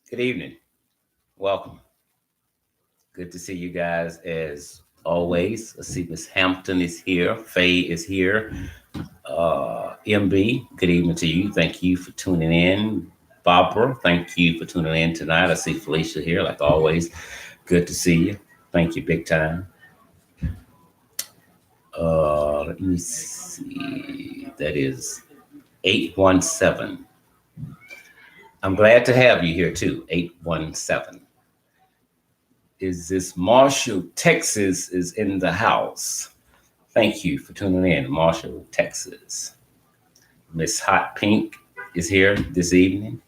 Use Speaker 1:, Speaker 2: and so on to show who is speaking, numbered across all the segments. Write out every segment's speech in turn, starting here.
Speaker 1: Good evening. Welcome. Good to see you guys as always. I see Miss Hampton is here. Faye is here. MB, good evening to you. Thank you for tuning in. Barbara, thank you for tuning in tonight. I see Felicia here, like always. Good to see you. Thank you, big time. Let me see. That is 817. I'm glad to have you here too. 817. Is this Marshall, Texas is in the house. Thank you for tuning in, Marshall, Texas. Miss Hot Pink is here this evening.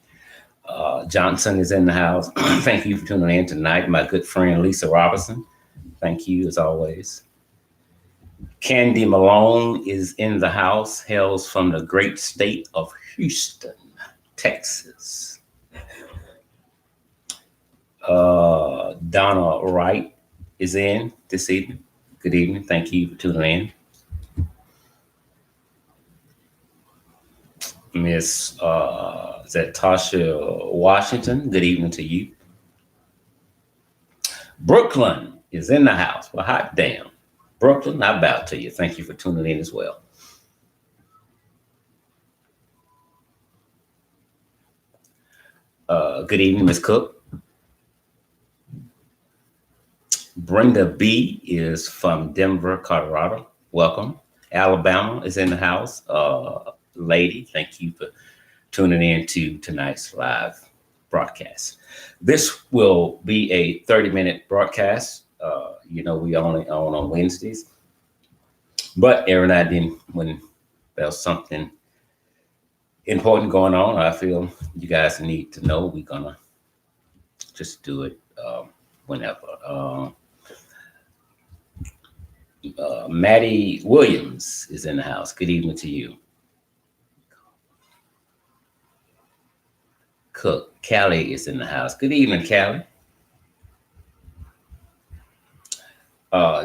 Speaker 1: Johnson is in the house. Thank you for tuning in tonight. My good friend Lisa Robinson. Thank you as always. Candy Malone is in the house, hails from the great state of Houston, Texas. Donna Wright is in this evening. Good evening. Thank you for tuning in. Miss is that Tasha Washington? Good evening to you. Brooklyn is in the house. Well, hot damn. Brooklyn, I bow to you. Thank you for tuning in as well. Good evening, Miss Cook. Brenda B is from Denver, Colorado. Welcome. Alabama is in the house. Lady, thank you for tuning in to tonight's live broadcast. This will be a 30-minute broadcast. We only on Wednesdays. But every now and then, when there's something important going on, I feel you guys need to know, we're going to just do it whenever. Maddie Williams is in the house. Good evening to you. Cook, Callie is in the house. Good evening, Callie.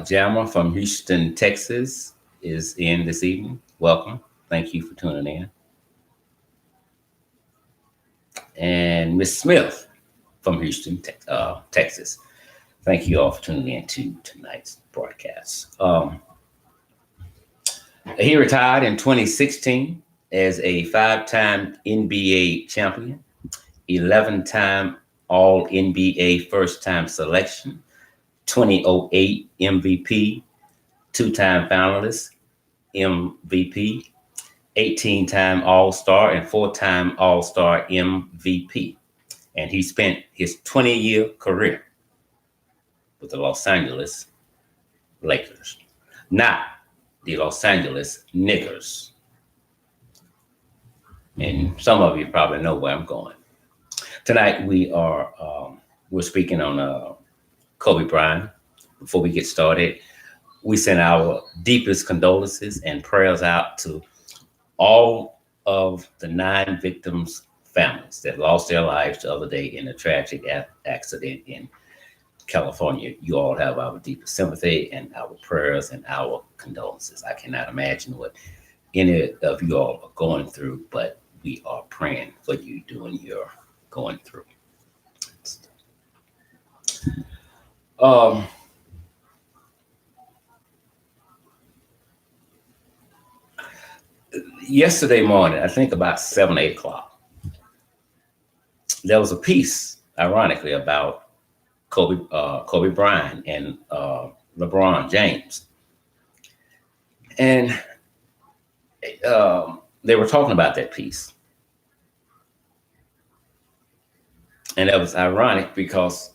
Speaker 1: Jammer from Houston, Texas is in this evening. Welcome. Thank you for tuning in. And Miss Smith from Houston, Texas. Thank you all for tuning in to tonight's broadcast. He retired in 2016 as a 5-time NBA champion, 11-time All NBA first-time selection, 2008 MVP, 2-time finalist, MVP, 18-time All-Star, and 4-time All-Star MVP. And he spent his 20-year career with the Los Angeles Lakers, not the Los Angeles Niggers. And some of you probably know where I'm going. Tonight we're speaking on Kobe Bryant. Before we get started, we send our deepest condolences and prayers out to all of the 9 victims' families that lost their lives the other day in a tragic accident in California. You all have our deepest sympathy and our prayers and our condolences. I cannot imagine what any of you all are going through, but we are praying for you doing your going through. Yesterday morning, I think about 7, 8 o'clock, there was a piece, ironically, about Kobe Bryant and LeBron James. And they were talking about that piece. And that was ironic because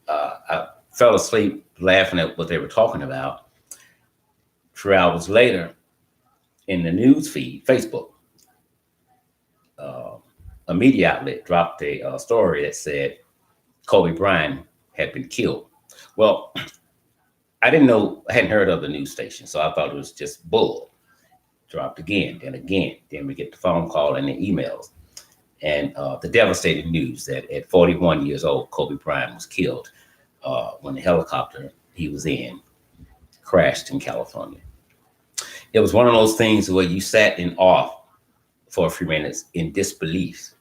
Speaker 1: I fell asleep laughing at what they were talking about. 3 hours later, in the news feed, Facebook, a media outlet dropped a story that said Kobe Bryant had been killed. Well, I hadn't heard of the news station, so I thought it was just bull. Dropped again, then again. Then we get the phone call and the emails. And the devastating news that at 41 years old, Kobe Bryant was killed when the helicopter he was in crashed in California. It was one of those things where you sat in awe for a few minutes in disbelief.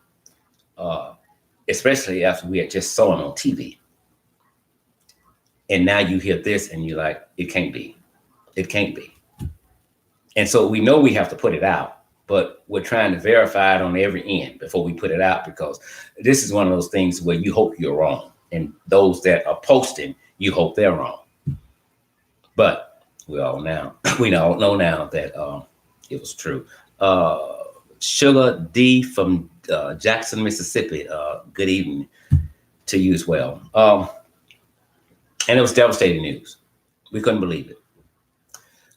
Speaker 1: especially after we had just saw him on TV. And now you hear this and you're like, it can't be. It can't be. And so we know we have to put it out, but we're trying to verify it on every end before we put it out, because this is one of those things where you hope you're wrong. And those that are posting, you hope they're wrong. But we all know now that it was true. Sugar D from Jackson, Mississippi. Good evening to you as well. And it was devastating news. We couldn't believe it.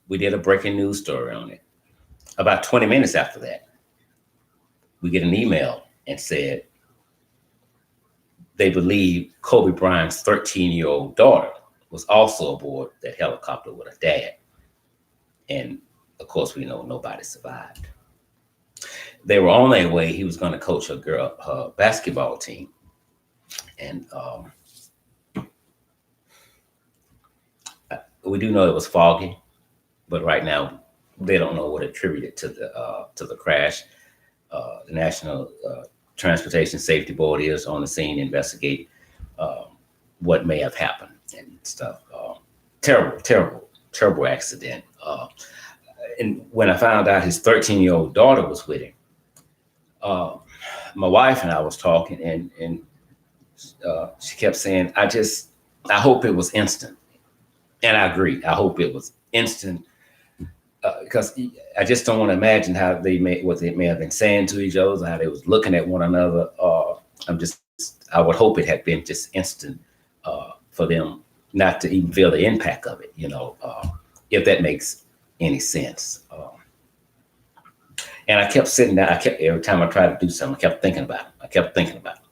Speaker 1: We did a breaking news story on it. About 20 minutes after that, we get an email and said they believe Kobe Bryant's 13-year-old daughter was also aboard that helicopter with her dad. And of course, we know nobody survived. They were on their way. He was going to coach her basketball team. And we do know it was foggy, but right now they don't know what attributed to the crash. The National Transportation Safety Board is on the scene to investigate what may have happened and stuff. Terrible accident. And when I found out his 13-year-old daughter was with him, my wife and I was talking, and she kept saying, I hope it was instant. And I agree. I hope it was instant, because I just don't want to imagine what they may have been saying to each other, how they was looking at one another. I would hope it had been just instant for them not to even feel the impact of it, if that makes any sense. And I kept sitting down. Every time I tried to do something, I kept thinking about it.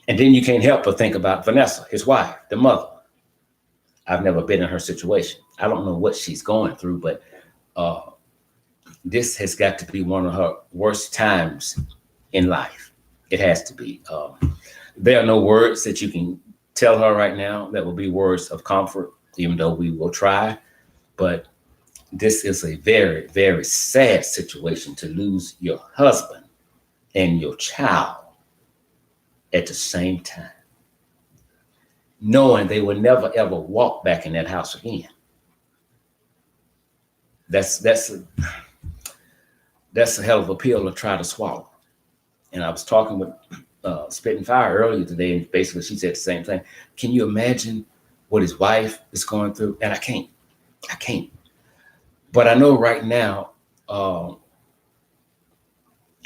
Speaker 1: And then you can't help but think about Vanessa, his wife, the mother. I've never been in her situation. I don't know what she's going through, but this has got to be one of her worst times in life. It has to be. There are no words that you can tell her right now that will be words of comfort, even though we will try. But this is a very, very sad situation to lose your husband and your child at the same time, knowing they will never, ever walk back in that house again. That's a hell of a pill to try to swallow. And I was talking with Spitting Fire earlier today, and basically she said the same thing. Can you imagine what his wife is going through? And I can't. But I know right now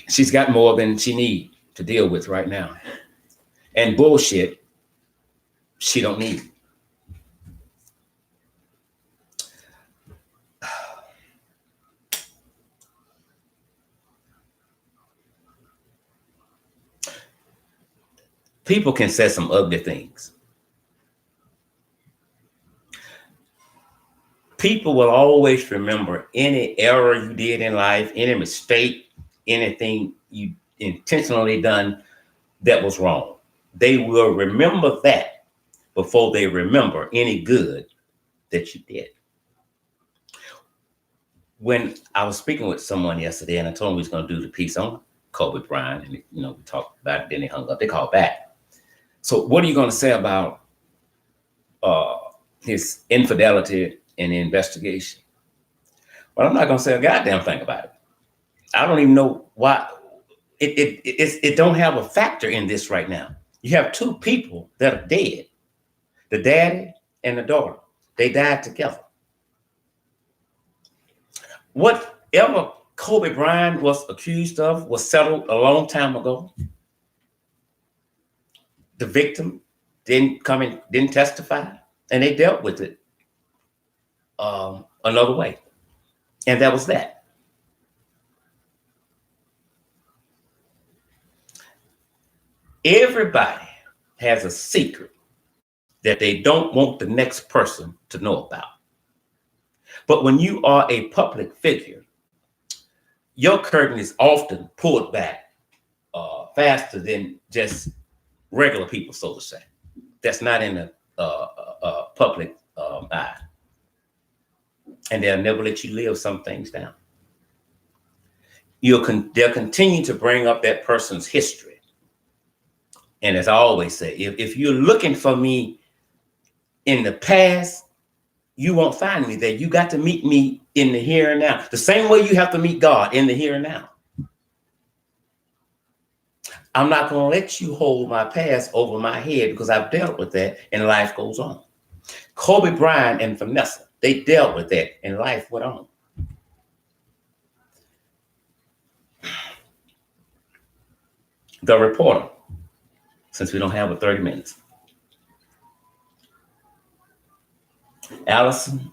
Speaker 1: she's got more than she needs to deal with right now. And bullshit, she don't need it. People can say some ugly things. People will always remember any error you did in life, any mistake, anything you intentionally done that was wrong. They will remember that before they remember any good that you did. When I was speaking with someone yesterday, and I told him we was going to do the piece on Kobe Bryant, and we talked about it, then they hung up. They called back. So what are you going to say about his infidelity in the investigation? Well, I'm not going to say a goddamn thing about it. I don't even know why. It don't have a factor in this right now. You have two people that are dead, the daddy and the daughter. They died together. Whatever Kobe Bryant was accused of was settled a long time ago. The victim didn't testify, and they dealt with it another way. And that was that. Everybody has a secret that they don't want the next person to know about. But when you are a public figure, your curtain is often pulled back faster than just regular people, so to say. That's not in the public eye. And they'll never let you live some things down. They'll continue to bring up that person's history And as I always say, if you're looking for me in the past, you won't find me there. You got to meet me in the here and now. The same way you have to meet God in the here and now. I'm not going to let you hold my past over my head because I've dealt with that and life goes on. Kobe Bryant and Vanessa, they dealt with that and life went on. The reporter, since we don't have but 30 minutes. Alison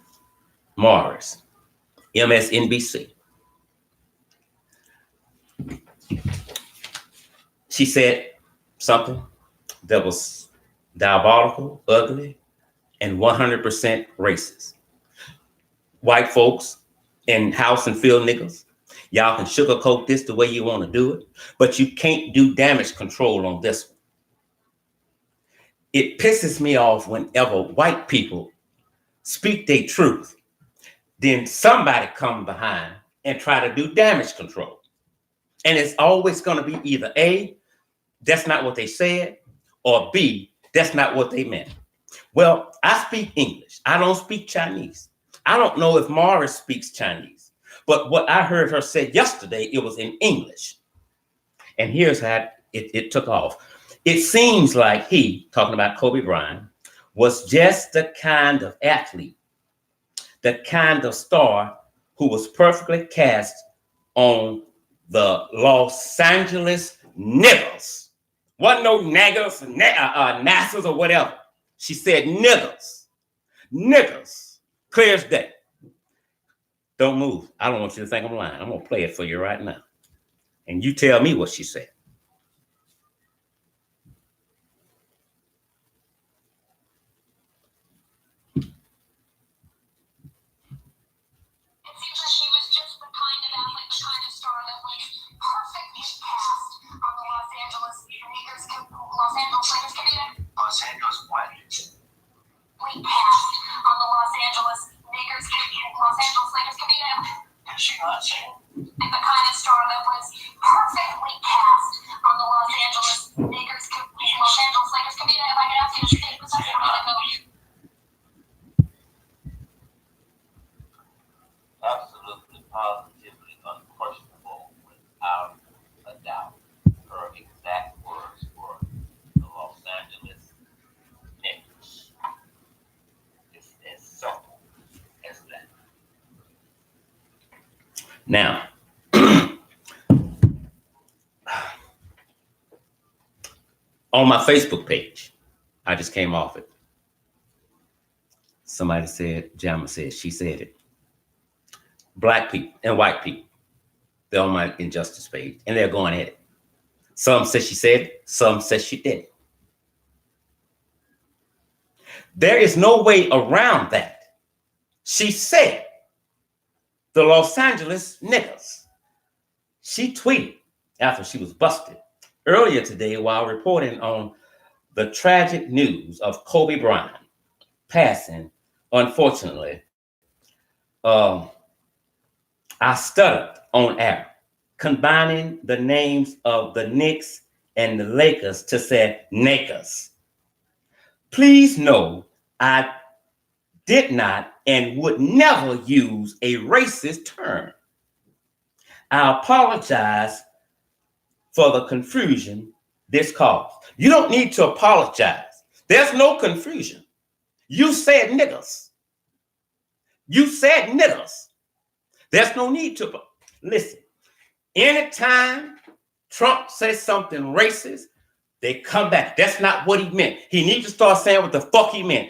Speaker 1: Morris, MSNBC. She said something that was diabolical, ugly, and 100% racist. White folks and house and field niggas, y'all can sugarcoat this the way you want to do it, but you can't do damage control on this one. It pisses me off whenever white people speak their truth, then somebody come behind and try to do damage control. And it's always going to be either A, that's not what they said, or B, that's not what they meant. Well, I speak English. I don't speak Chinese. I don't know if Morris speaks Chinese, but what I heard her say yesterday, it was in English. And here's how it took off. It seems like he, talking about Kobe Bryant, was just the kind of athlete, the kind of star who was perfectly cast on the Los Angeles niggers. Wasn't no naggers, NASAs or whatever. She said niggers. Niggers. Clear as day. Don't move. I don't want you to think I'm lying. I'm going to play it for you right now. And you tell me what she said.
Speaker 2: Los Angeles what? We passed on the Los Angeles Lakers comedian. Did she not say? The kind of star that was perfectly cast on the Los Angeles Lakers comedian. If I could ask you to take this, absolutely, positively, unquestionable, without a doubt. Her exact words were the Los Angeles niggers. It's as simple as that.
Speaker 1: Now, on my Facebook page, I just came off it. Somebody said, Jama said, she said it. Black people and white people, they're on my injustice page and they're going at it. Some said she said it, some said she didn't. There is no way around that. She said the Los Angeles niggers. She tweeted after she was busted earlier today while reporting on the tragic news of Kobe Bryant passing, unfortunately. I stuttered on air, combining the names of the Knicks and the Lakers to say Nakers. Please know I did not and would never use a racist term. I apologize for the confusion this caused. You don't need to apologize. There's no confusion. You said niggers. You said niggers. There's no need to. Listen, anytime Trump says something racist, they come back. That's not what he meant. He needs to start saying what the fuck he meant.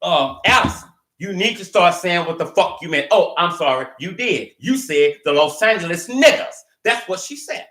Speaker 1: Alison, you need to start saying what the fuck you meant. Oh, I'm sorry. You did. You said the Los Angeles niggers. That's what she said.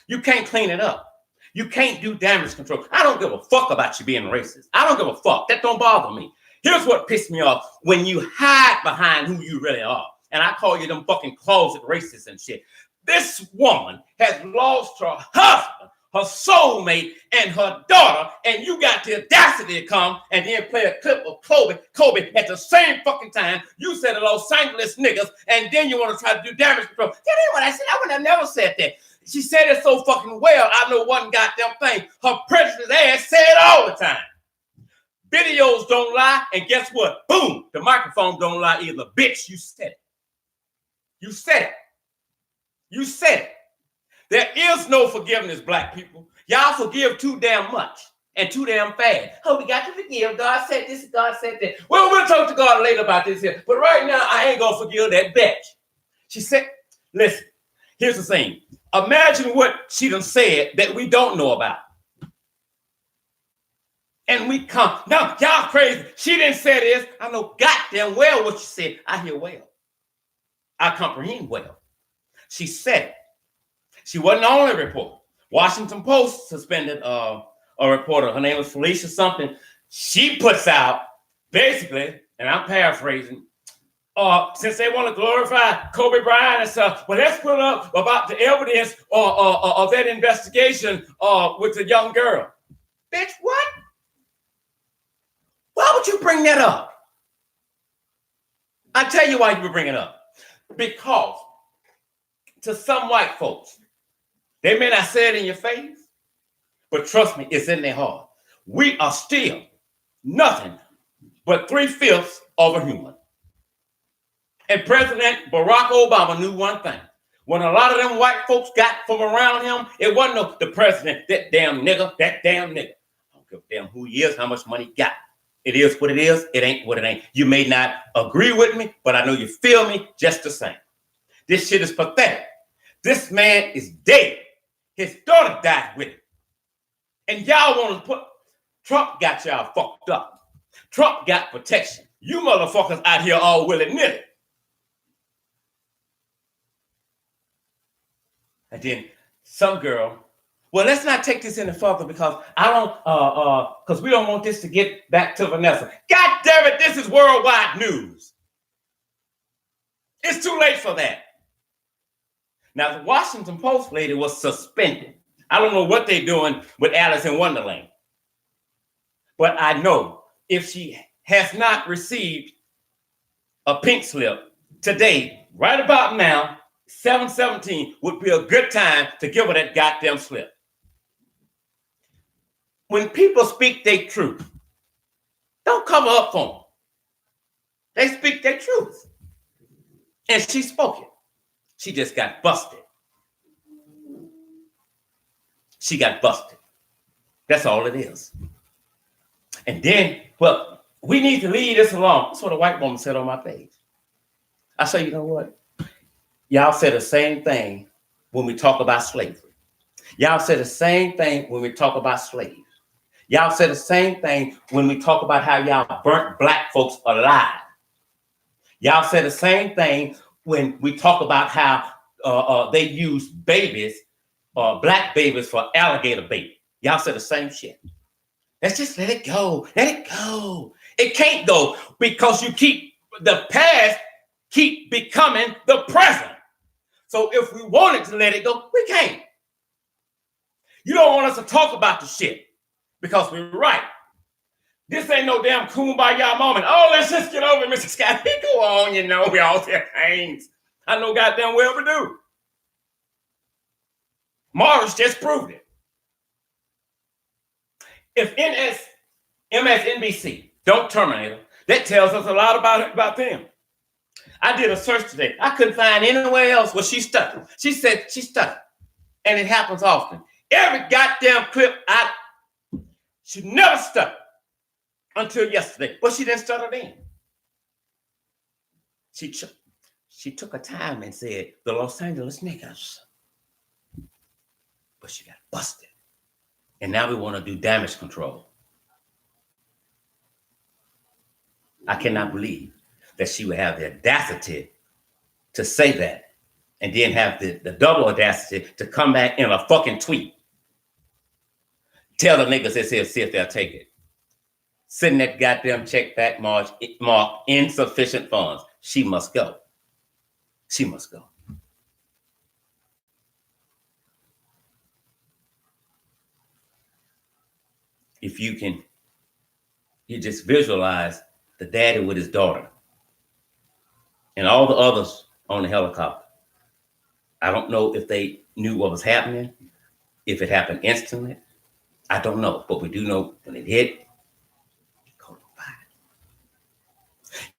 Speaker 1: You can't clean it up. You can't do damage control. I don't give a fuck about you being racist. I don't give a fuck. That don't bother me. Here's what pissed me off: when you hide behind who you really are. And I call you them fucking closet racists and shit. This woman has lost her husband, her soulmate, and her daughter, and you got the audacity to come and then play a clip of Kobe at the same fucking time. You said the Los Angeles niggers, and then you want to try to do damage control. That ain't what I said. I would have never said that. She said it so fucking well. I know one goddamn thing. Her prejudice ass said it all the time. Videos don't lie, and guess what? Boom, the microphone don't lie either. Bitch, you said it. You said it. You said it. There is no forgiveness, black people. Y'all forgive too damn much and too damn fast. Oh, we got to forgive. God said this, God said that. Well, we'll talk to God later about this here. But right now, I ain't gonna forgive that bitch. She said, listen, here's the thing. Imagine what she done said that we don't know about. And we come, no, y'all crazy. She didn't say this. I know goddamn well what she said. I hear well. I comprehend well. She said it. She wasn't the only reporter. Washington Post suspended a reporter. Her name was Felicia something. She puts out, basically, and I'm paraphrasing, since they want to glorify Kobe Bryant and stuff, well, let's put up about the evidence of that investigation with the young girl. Bitch, what? Why would you bring that up? I tell you why you would bring it up. Because to some white folks, they may not say it in your face, but trust me, it's in their heart. We are still nothing but 3/5 of a human. And President Barack Obama knew one thing. When a lot of them white folks got from around him, it wasn't the president, that damn nigga. I don't give a damn who he is, how much money he got. It is what it is. It ain't what it ain't. You may not agree with me, but I know you feel me just the same. This shit is pathetic. This man is dead. His daughter died with him. And y'all want to put, Trump got y'all fucked up. Trump got protection. You motherfuckers out here all willy-nilly. And then some girl, well, let's not take this any further because because we don't want this to get back to Vanessa. God damn it, this is worldwide news. It's too late for that. Now, the Washington Post lady was suspended. I don't know what they're doing with Alice in Wonderland. But I know if she has not received a pink slip today, right about now, 7/17 would be a good time to give her that goddamn slip. When people speak their truth, don't cover up for them. They speak their truth. And she spoke it. She just got busted. She got busted. That's all it is. And then, well, we need to leave this alone. That's what a white woman said on my page. I say, you know what? Y'all say the same thing when we talk about slavery. Y'all say the same thing when we talk about slaves. Y'all say the same thing when we talk about how y'all burnt black folks alive. Y'all say the same thing when we talk about how they use babies, black babies for alligator bait. Y'all say the same shit. Let's just let it go. Let it go. It can't go because you keep the past keep becoming the present. So if we wanted to let it go, we can't. You don't want us to talk about the shit because we're right. This ain't no damn kumbaya moment. Oh, let's just get over it, Mr. Scott. Go on, you know, we all have things. I know goddamn well we do. Morris just proved it. If MSNBC don't terminate her, that tells us a lot about them. I did a search today. I couldn't find anywhere else where she stuck. She said she stuck. And it happens often. Every goddamn clip she never stuck until yesterday. But she didn't stutter then. She took her time and said, the Los Angeles niggas. But she got busted. And now we want to do damage control. I cannot believe that she would have the audacity to say that and then have the double audacity to come back in a fucking tweet. Tell the niggas this here, see if they'll take it. Send that goddamn check back mark insufficient funds. She must go. She must go. If you can, you just visualize the daddy with his daughter and all the others on the helicopter. I don't know if they knew what was happening, if it happened instantly. I don't know, but we do know when it hit,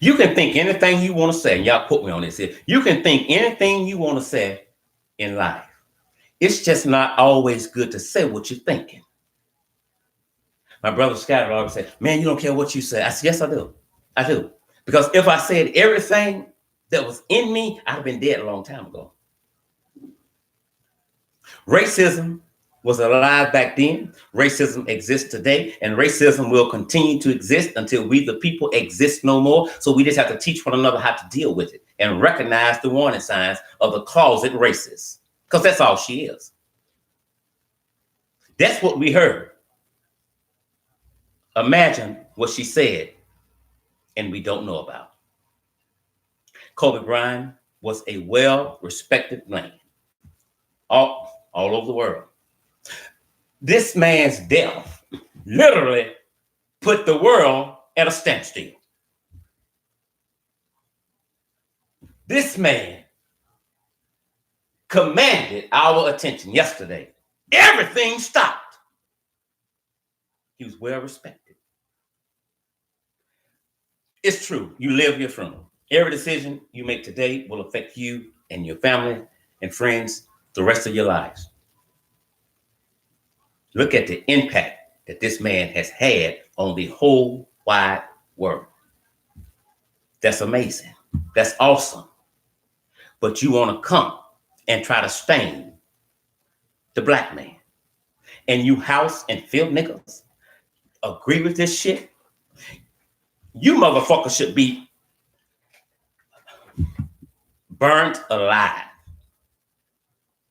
Speaker 1: you can think anything you want to say, and y'all put me on this here. You can think anything you want to say in life. It's just not always good to say what you're thinking. My brother Scott would always say, man, you don't care what you say. I said, yes, I do. I do. Because if I said everything that was in me, I'd have been dead a long time ago. Racism was alive back then. Racism exists today, and racism will continue to exist until we, the people, exist no more. So we just have to teach one another how to deal with it and recognize the warning signs of the closet racist, because that's all she is. That's what we heard. Imagine what she said and we don't know about. Kobe Bryant was a well-respected man all over the world. This man's death literally put the world at a standstill. This man commanded our attention yesterday. Everything stopped. He was well respected. It's true. You live your funeral. Every decision you make today will affect you and your family and friends the rest of your lives. Look at the impact that this man has had on the whole wide world. That's amazing. That's awesome. But you want to come and try to stain the black man. And you house and field niggas agree with this shit? You motherfuckers should be burnt alive.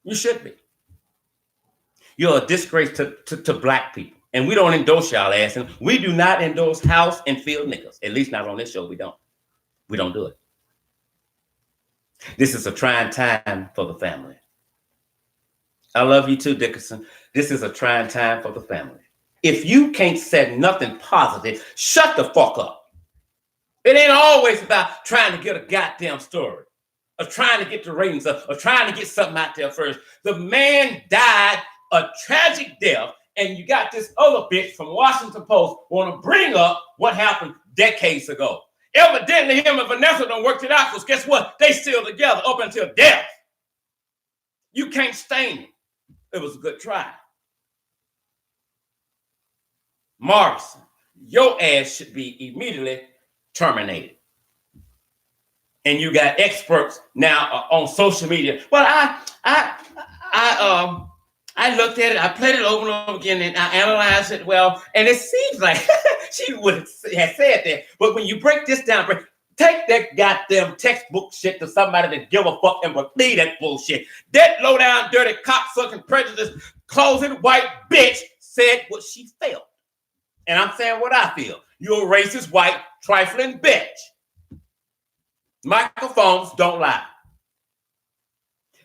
Speaker 1: You should be. You're a disgrace to black people. And we don't endorse y'all ass. And we do not endorse house and field niggas. At least not on this show, we don't. We don't do it. This is a trying time for the family. I love you too, Dickerson. This is a trying time for the family. If you can't say nothing positive, shut the fuck up. It ain't always about trying to get a goddamn story, or trying to get the ratings up, or trying to get something out there first. The man died a tragic death, and you got this other bitch from Washington Post want to bring up what happened decades ago. Evidently, him and Vanessa done worked it out, because guess what? They still together up until death. You can't stain it. It was a good try. Morrison, your ass should be immediately terminated. And you got experts now on social media. Well, I looked at it, I played it over and over again, and I analyzed it well, and it seems like she would have said that. But when you break this down, take that goddamn textbook shit to somebody that give a fuck and believe that bullshit. That low down, dirty, cocksucking, prejudiced, closet white bitch said what she felt. And I'm saying what I feel. You're a racist, white, trifling bitch. Microphones don't lie.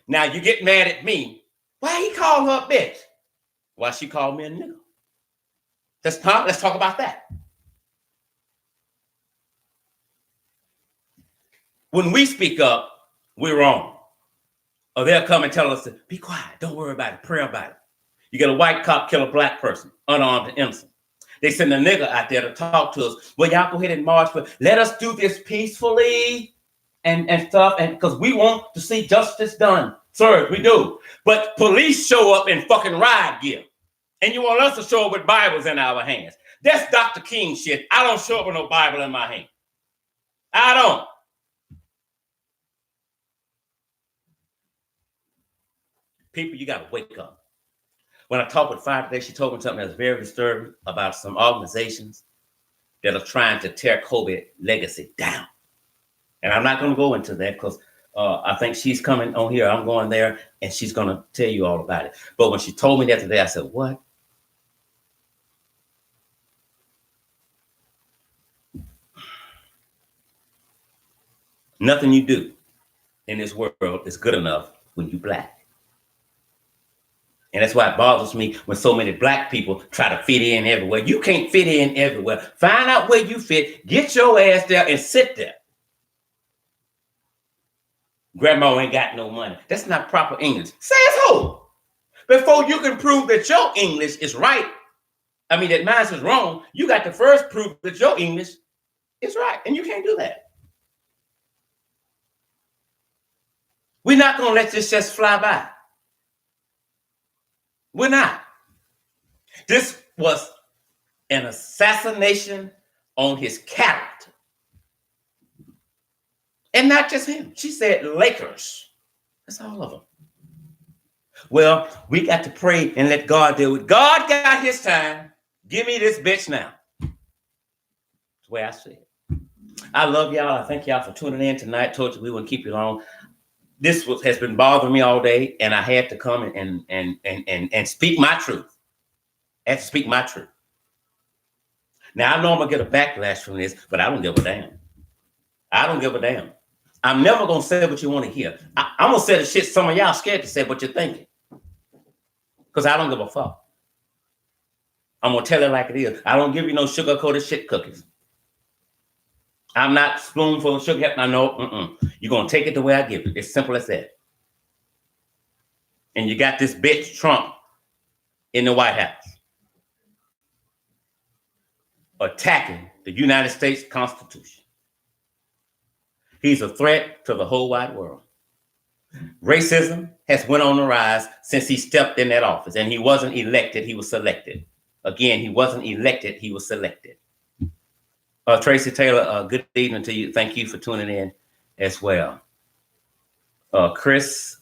Speaker 1: Now you get mad at me. Why he called her a bitch? Why she called me a nigga? Let's talk about that. When we speak up, we're wrong. Or they'll come and tell us to be quiet. Don't worry about it. Pray about it. You get a white cop kill a black person, unarmed and innocent. They send a nigga out there to talk to us. Well, y'all go ahead and march, but let us do this peacefully and stuff. And because we want to see justice done. Sir, we do. But police show up in fucking riot gear. And you want us to show up with Bibles in our hands. That's Dr. King shit. I don't show up with no Bible in my hand. I don't. People, you got to wake up. When I talked with Fire today, she told me something that's very disturbing about some organizations that are trying to tear Kobe's legacy down. And I'm not going to go into that because I think she's coming on here. I'm going there, and she's going to tell you all about it. But when she told me that today, I said, what? Nothing you do in this world is good enough when you're black. And that's why it bothers me when so many black people try to fit in everywhere. You can't fit in everywhere. Find out where you fit, get your ass there and sit there. Grandma ain't got no money. That's not proper English. Says who? Before you can prove that your English is right, I mean that mine is wrong, you got to first prove that your English is right. And you can't do that. We're not going to let this just fly by. We're not. This was an assassination on his character. And not just him. She said Lakers. That's all of them. Well, we got to pray and let God deal with it. God got his time. Give me this bitch now. That's the way I see it. I love y'all. I thank y'all for tuning in tonight. Told you we wouldn't keep you long. This has been bothering me all day, and I had to come and speak my truth. I had to speak my truth. Now, I know I'm going to get a backlash from this, but I don't give a damn. I don't give a damn. I'm never going to say what you want to hear. I'm going to say the shit some of y'all scared to say what you're thinking. Because I don't give a fuck. I'm going to tell it like it is. I don't give you no sugar-coated shit cookies. I'm not spoonful of sugar. I know, You're going to take it the way I give it. It's simple as that. And you got this bitch Trump in the White House attacking the United States Constitution. He's a threat to the whole wide world. Racism has went on the rise since he stepped in that office, and he wasn't elected, he was selected. Again, he wasn't elected, he was selected. Tracy Taylor, good evening to you. Thank you for tuning in as well. Chris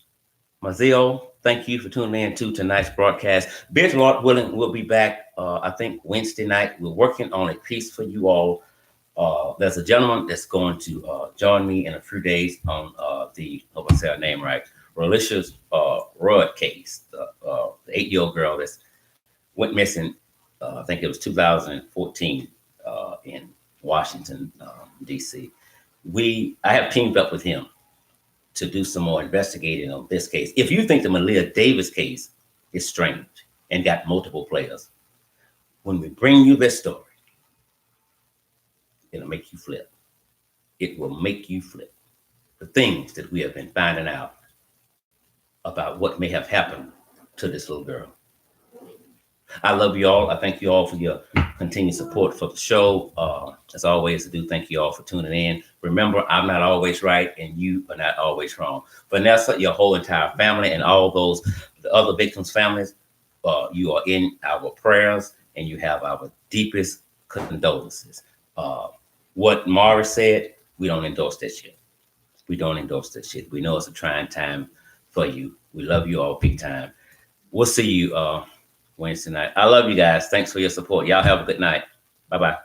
Speaker 1: Mazzio, thank you for tuning in to tonight's broadcast. Ben's Lord willing, we'll be back, I think, Wednesday night. We're working on a piece for you all. There's a gentleman that's going to join me in a few days on the, hope I say her name right, Relicious Rudd case, the 8-year-old girl that went missing, I think it was 2014 in Washington, D.C. I have teamed up with him to do some more investigating on this case. If you think the Malia Davis case is strange and got multiple players, when we bring you this story, it'll make you flip. It will make you flip. The things that we have been finding out about what may have happened to this little girl. I love you all. I thank you all for your continued support for the show. As always, I do thank you all for tuning in. Remember, I'm not always right and you are not always wrong. Vanessa, your whole entire family and all those, the other victims' families, you are in our prayers and you have our deepest condolences. What Morris said, we don't endorse that shit. We don't endorse that shit. We know it's a trying time for you. We love you all big time. We'll see you Wednesday night. I love you guys. Thanks for your support. Y'all have a good night. Bye-bye.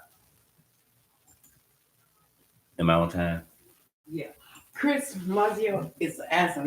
Speaker 1: Am I on time?
Speaker 3: Yeah. Chris Mazzio is asking.